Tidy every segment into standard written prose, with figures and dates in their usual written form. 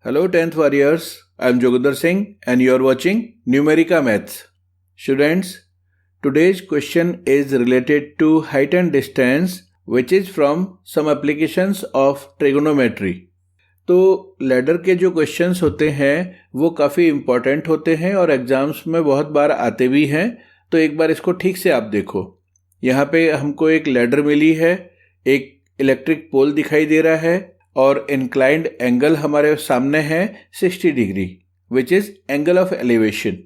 Hello 10th warriors, I am Joginder Singh and you are watching Numerica Maths. Students, today's question is related to height and distance which is from some applications of trigonometry. तो ladder के जो questions होते हैं वो काफ़ी important होते हैं और एग्जाम्स में बहुत बार आते भी हैं, तो एक बार इसको ठीक से आप देखो। यहाँ पे हमको एक लैडर मिली है, एक इलेक्ट्रिक पोल दिखाई दे रहा है और इंक्लाइंड एंगल हमारे सामने है 60 degree which is angle of elevation.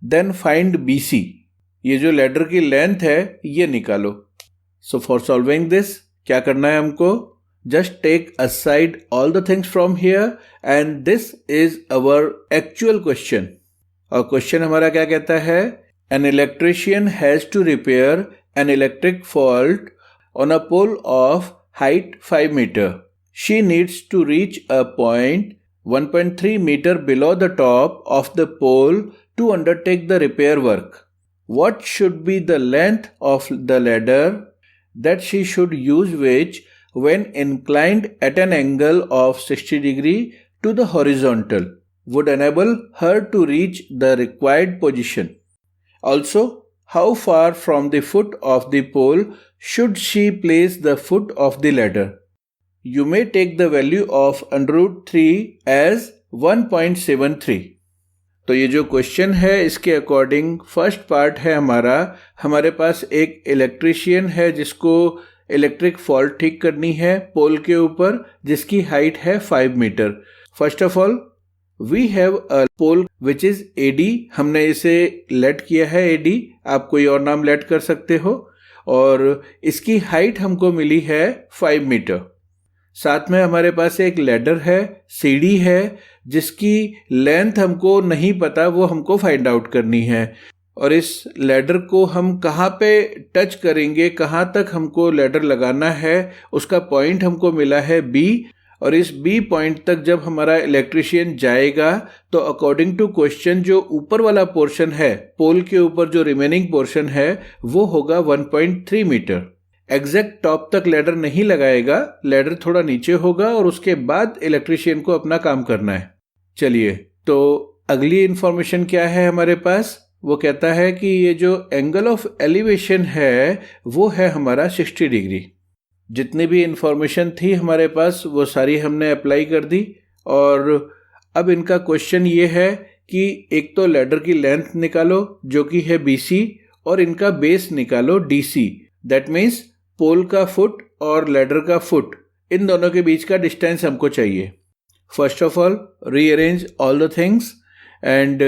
Then find BC, ये जो लैडर की लेंथ है ये निकालो। सो फॉर सॉल्विंग दिस क्या करना है हमको, just take aside all the things from here and this is our actual question. और क्वेश्चन हमारा क्या कहता है, an electrician has to repair an electric fault on a pole of height 5 meter. She needs to reach a point 1.3 meter below the top of the pole to undertake the repair work. What should be the length of the ladder that she should use, which when inclined at an angle of 60 degree to the horizontal would enable her to reach the required position? Also, how far from the foot of the pole should she place the foot of the ladder? You may take the value of √3 as 1.73. तो ये जो question है इसके according first part है हमारे पास एक electrician है जिसको इलेक्ट्रिक फॉल्ट ठीक करनी है पोल के ऊपर जिसकी हाइट है 5 meter. First of all we have a pole which is AD, हमने इसे लेट किया है AD, आप कोई और नाम लेट कर सकते हो, और इसकी हाइट हमको मिली है 5 मीटर। साथ में हमारे पास एक लैडर है CD है जिसकी लेंथ हमको नहीं पता, वो हमको फाइंड आउट करनी है। और इस लैडर को हम कहाँ पे टच करेंगे, कहाँ तक हमको लैडर लगाना है, उसका पॉइंट हमको मिला है B, और इस B पॉइंट तक जब हमारा इलेक्ट्रिशियन जाएगा तो अकॉर्डिंग टू क्वेश्चन जो ऊपर वाला पोर्शन है पोल के ऊपर जो रिमेनिंग पोर्शन है वो होगा 1.3 मीटर। एग्जैक्ट टॉप तक लैडर नहीं लगाएगा, लैडर थोड़ा नीचे होगा और उसके बाद इलेक्ट्रिशियन को अपना काम करना है। चलिए, तो अगली इंफॉर्मेशन क्या है हमारे पास, वो कहता है कि ये जो एंगल ऑफ एलिवेशन है वो है हमारा 60 डिग्री। जितनी भी इंफॉर्मेशन थी हमारे पास वो सारी हमने अप्लाई कर दी, और अब इनका क्वेश्चन ये है कि एक तो लैडर की लेंथ निकालो जो कि है BC और इनका बेस निकालो DC। दैट मीन्स पोल का फुट और लैडर का फुट, इन दोनों के बीच का डिस्टेंस हमको चाहिए। First of all rearrange all the things and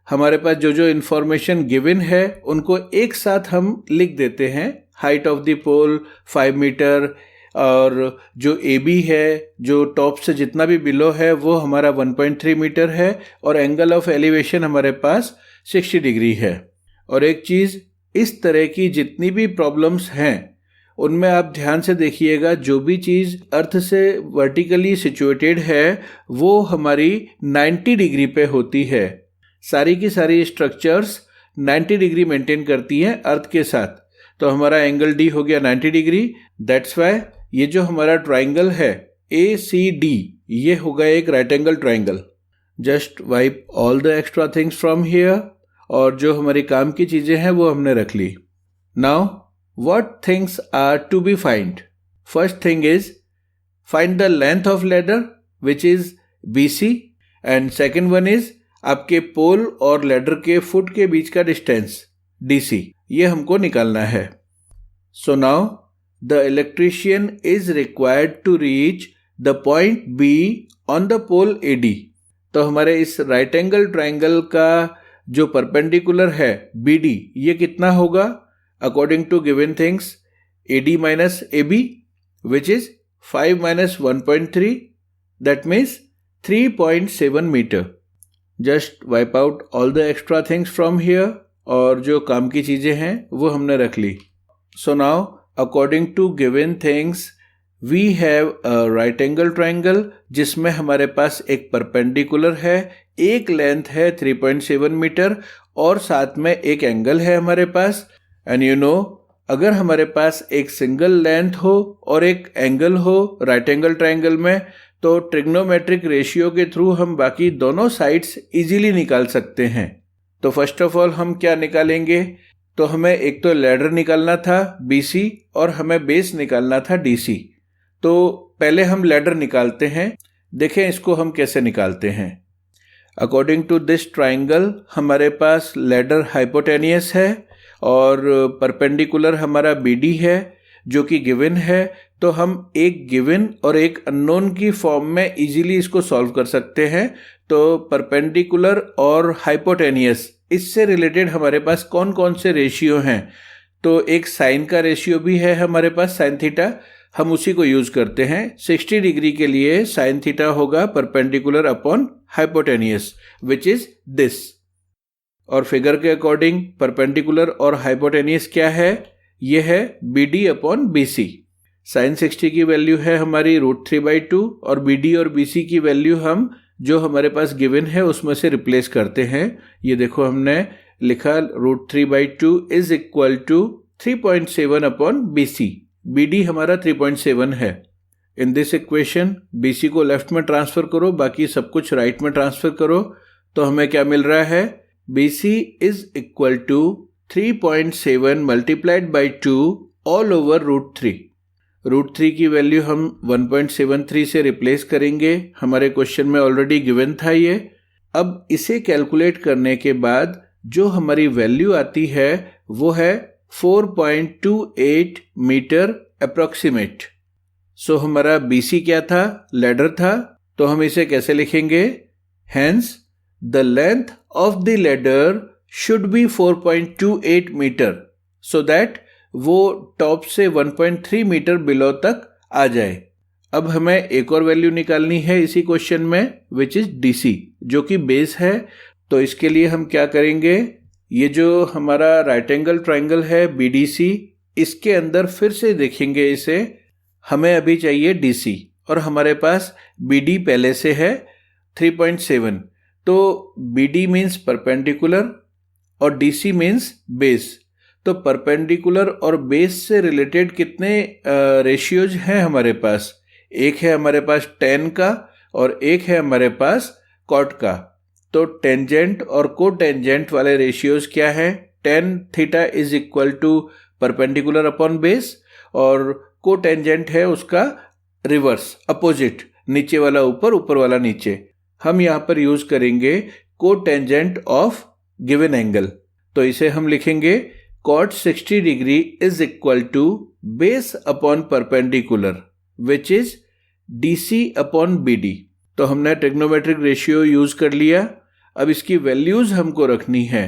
हमारे पास जो जो इंफॉर्मेशन गिवन है उनको एक साथ हम लिख देते हैं। Height of the pole 5 meter, और जो AB है जो टॉप से जितना भी बिलो है वो हमारा 1.3 मीटर है, और एंगल ऑफ एलिवेशन हमारे पास 60 डिग्री है। और एक चीज़, इस तरह की जितनी भी प्रॉब्लम्स हैं उनमें आप ध्यान से देखिएगा, जो भी चीज़ अर्थ से वर्टिकली सिचुएटेड है वो हमारी 90 डिग्री पे होती है। सारी की सारी स्ट्रक्चर्स 90 डिग्री मेंटेन करती हैं अर्थ के साथ। तो हमारा एंगल D हो गया 90 डिग्री। दैट्स वाई ये जो हमारा ट्राइंगल है ACD ये होगा एक right angle triangle. Just wipe all the extra things from here, और जो हमारी काम की चीज़ें हैं वो हमने रख ली। Now what things are to be find. First thing is find the length of ladder which is BC, and second one is आपके पोल और लैडर के फुट के बीच का डिस्टेंस DC, ये हमको निकालना है। So now the electrician is required to reach the point B on the pole AD। तो हमारे इस राइट एंगल ट्राइंगल का जो परपेंडिकुलर है BD ये कितना होगा, according to given things AD minus AB which is 5 minus 1.3, that means 3.7 metre. Just wipe out all the extra things from here, और जो काम की चीज़ें हैं वो हमने रख ली। So now according to given things we have a right angle triangle जिसमें हमारे पास एक परपेंडिकुलर है, एक लेंथ है 3.7 मीटर और साथ में एक एंगल है हमारे पास। एंड यू नो, अगर हमारे पास एक सिंगल लेंथ हो और एक एंगल हो राइट एंगल ट्राइंगल में तो ट्रिग्नोमेट्रिक रेशियो के थ्रू हम बाकी दोनों साइड्स इजीली निकाल सकते हैं। तो फर्स्ट ऑफ ऑल हम क्या निकालेंगे, तो हमें एक तो लैडर निकालना था BC और हमें बेस निकालना था DC। तो पहले हम लैडर निकालते हैं, देखें इसको हम कैसे निकालते हैं। अकॉर्डिंग टू दिस ट्राइंगल हमारे पास लैडर हाइपोटेनियस है और परपेंडिकुलर हमारा BD है जो कि गिवन है। तो हम एक गिवन और एक अननोन की फॉर्म में इजीली इसको सॉल्व कर सकते हैं। तो परपेंडिकुलर और हाइपोटेनियस, इससे रिलेटेड हमारे पास कौन कौन से रेशियो हैं, तो एक साइन का रेशियो भी है हमारे पास साइन थीटा, हम उसी को यूज करते हैं। 60 डिग्री के लिए साइन थीटा होगा perpendicular upon hypotenuse which is this. और फिगर के अकॉर्डिंग परपेंडिकुलर और हाइपोटेनियस क्या है, ये है BD अपॉन BC। साइन 60 की वैल्यू है हमारी √3/2 और BD और BC की वैल्यू हम जो हमारे पास गिवन है उसमें से रिप्लेस करते हैं। ये देखो हमने लिखा √3/2 is equal to 3.7 upon BC। BD हमारा 3.7 है। इन दिस इक्वेशन BC को लेफ्ट में ट्रांसफर करो, बाकी सब कुछ राइट में ट्रांसफर करो, तो हमें क्या मिल रहा है, BC is equal to 3.7 multiplied by 2 all over √3। √3 की वैल्यू हम 1.73 से रिप्लेस करेंगे, हमारे क्वेश्चन में ऑलरेडी गिवन था ये। अब इसे कैलकुलेट करने के बाद जो हमारी वैल्यू आती है वो है 4.28 मीटर अप्रोक्सीमेट। सो हमारा BC क्या था, लैडर था, तो हम इसे कैसे लिखेंगे, hence the length of the ladder should be 4.28 meter so that वो टॉप से 1.3 मीटर बिलो तक आ जाए। अब हमें एक और वैल्यू निकालनी है इसी क्वेश्चन में विच इज DC जो कि बेस है। तो इसके लिए हम क्या करेंगे, ये जो हमारा राइट एंगल ट्राइंगल है BDC, इसके अंदर फिर से देखेंगे इसे, हमें अभी चाहिए DC और हमारे पास BD पहले से है 3.7। तो BD मीन्स परपेंडिकुलर और DC मीन्स बेस। तो परपेंडिकुलर और बेस से रिलेटेड कितने रेशियोज हैं हमारे पास, एक है हमारे पास tan का और एक है हमारे पास cot का। तो टेंजेंट और कोटेंजेंट वाले रेशियोज क्या है, tan theta is equal to perpendicular upon base और कोटेंजेंट है उसका रिवर्स अपोजिट, नीचे वाला ऊपर ऊपर वाला नीचे। हम यहाँ पर यूज करेंगे कोटेंजेंट ऑफ गिवन एंगल। तो इसे हम लिखेंगे cot 60 degree is equal to base upon perpendicular which is DC upon BD। तो हमने ट्रिग्नोमेट्रिक रेशियो यूज कर लिया, अब इसकी वैल्यूज हमको रखनी है।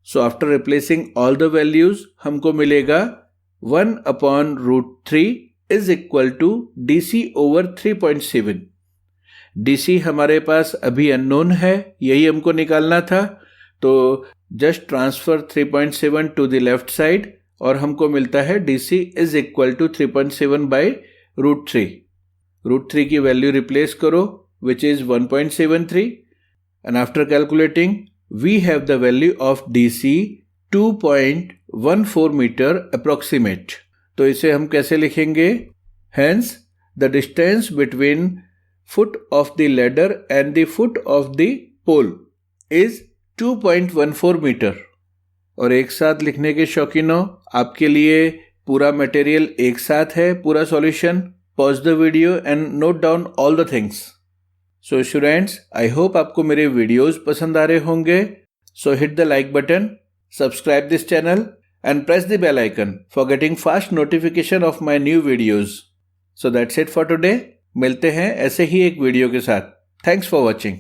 So after replacing all the values हमको मिलेगा 1 upon √3 is equal to DC over 3.7। DC हमारे पास अभी अननोन है, यही हमको निकालना था। तो just transfer 3.7 to the left side और हमको मिलता है DC is equal to 3.7 by √3। √3 की वैल्यू रिप्लेस करो which is 1.73 and after calculating we have the value of DC 2.14 meter approximate. तो इसे हम कैसे लिखेंगे, hence the distance between foot of the ladder and the foot of the pole is 2.14 meter. और एक साथ लिखने के शौकीनों, आपके लिए पूरा मटेरियल एक साथ है, पूरा solution. Pause the video and note down all the things. So students, I hope आपको मेरे वीडियोस पसंद आ रहे होंगे। So hit the like button, subscribe this channel and press the bell icon for getting fast notification of my new videos. So that's it for today. मिलते हैं ऐसे ही एक वीडियो के साथ। Thanks for watching.